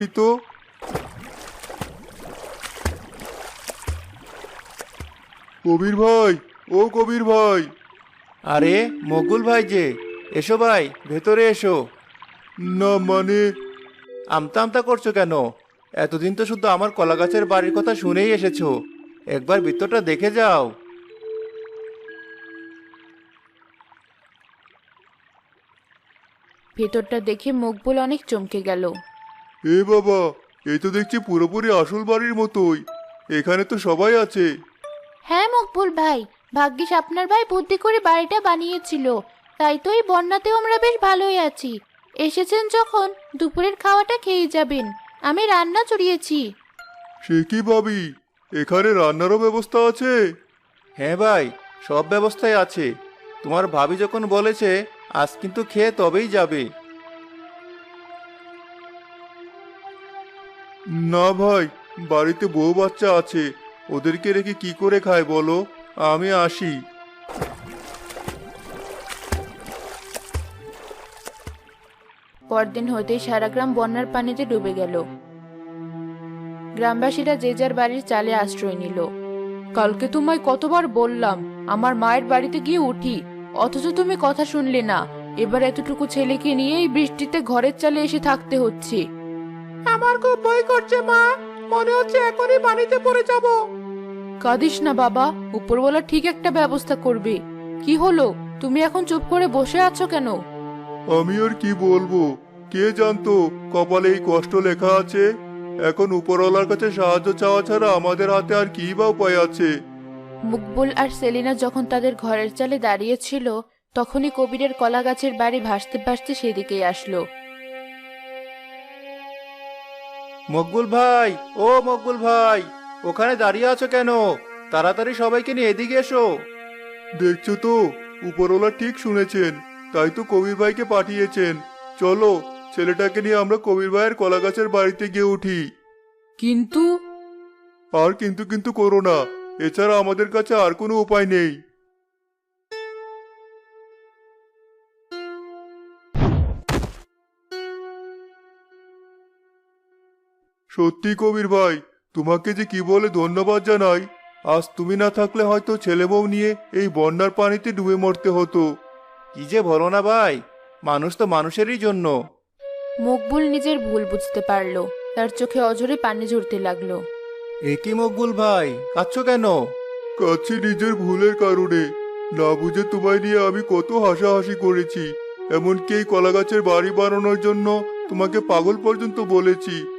তো কবির ভাই, ও কবির ভাই। আরে মকবুল ভাই যে, এসো ভাই ভেতরে এসো। না মানে, আমতা আমতা করছো কেন? এতদিন তো শুধু আমার কলা গাছের বাড়ির কথা শুনেই এসেছো, একবার ভিতরটা দেখে যাও। ভেতরটা দেখে মকবুল অনেক চমকে গেল। এ বাবা, এই তো দেখছি পুরোপুরি আসল বাড়ির মতোই। এখানে তো সবাই আছে। হ্যাঁ মকবুল ভাই, ভাগ্যিস আপনার ভাই বুদ্ধি করে বাড়িটা বানিয়েছিল, তাই তো এই বন্যাতেও আমরা বেশ ভালোই আছি। এসেছেন যখন দুপুরের খাওয়াটা খেয়ে যাবেন, আমি রান্না চড়িয়েছি। সে কি ভাবি, এখানে রান্নারও ব্যবস্থা আছে? হ্যাঁ ভাই, সব ব্যবস্থাই আছে। তোমার ভাবি যখন বলেছে আজ কিন্তু খেয়ে তবেই যাবে। না ভাই, বাড়িতে বউ বাচ্চা আছে, ওদেরকে রেখে কি করে খায় বলো? আমি আসি। পরদিন হতেই সারা গ্রাম বন্যার পানিতে ডুবে গেল। গ্রামবাসীরা যে যার বাড়ির চালে আশ্রয় নিল। কালকে তোমায় কতবার বললাম আমার মায়ের বাড়িতে গিয়ে উঠি, অথচ তুমি কথা শুনলে না। এবার এতটুকু ছেলেকে নিয়ে এই বৃষ্টিতে ঘরের চালে এসে থাকতে হচ্ছে। আমার খুব ভয় করছে মা, মনে হচ্ছে এখনই পানিতে পড়ে যাব। কাঁদিস না বাবা, উপরওয়ালা ঠিক একটা ব্যবস্থা করবে। কি হলো, তুমি এখন চুপ করে বসে আছো কেন? আমি আর কি বলবো, কে জানতো কপালে এই কষ্ট লেখা আছে। এখন উপরওয়ালার কাছে সাহায্য চাওয়া ছাড়া আমাদের হাতে আর কি বা উপায় আছে? মুকবুল আর সেলিনা যখন তাদের ঘরের চালে দাঁড়িয়ে ছিল, তখনই কবিরের কলা গাছের বাড়ি ভাসতে ভাসতে সেদিকেই আসলো। মকবুল ভাই, ও মকবুল ভাই, ওখানে দাঁড়িয়ে আছো কেন? তাড়াতাড়ি সবাইকে নিয়ে এদিকে এসো। দেখছো তো, উপরওয়ালা ঠিক শুনেছেন, তাই তো কবির ভাইকে পাঠিয়েছেন। চলো, ছেলেটাকে নিয়ে আমরা কবির ভাইয়ের কলা গাছের বাড়িতে গিয়ে উঠি। কিন্তু আর কিন্তু কিন্তু করো না, এছাড়া আমাদের কাছে আর কোনো উপায় নেই। সত্যি কবির ভাই, তোমাকে যে কি বলে ধন্যবাদ জানাই। আজ তুমি না থাকলে হয়তো ছেলে বউ নিয়ে এই বন্যার পানিতে ডুবে মরতে হতো। কি যে বলো না ভাই, মানুষ তো মানুষেরই জন্য। মকবুল নিজের ভুল বুঝতে পারলো, তার চোখে অঝরে পানি ঝরতে লাগলো। এ কি মকবুল ভাই, কাঁদছো কেন? কাছে নিজের ভুলের কারণে। না বুঝে তোমায় নিয়ে আমি কত হাসাহাসি করেছি, এমনকি এই কলা গাছের বাড়ি বানানোর জন্য তোমাকে পাগল পর্যন্ত বলেছি।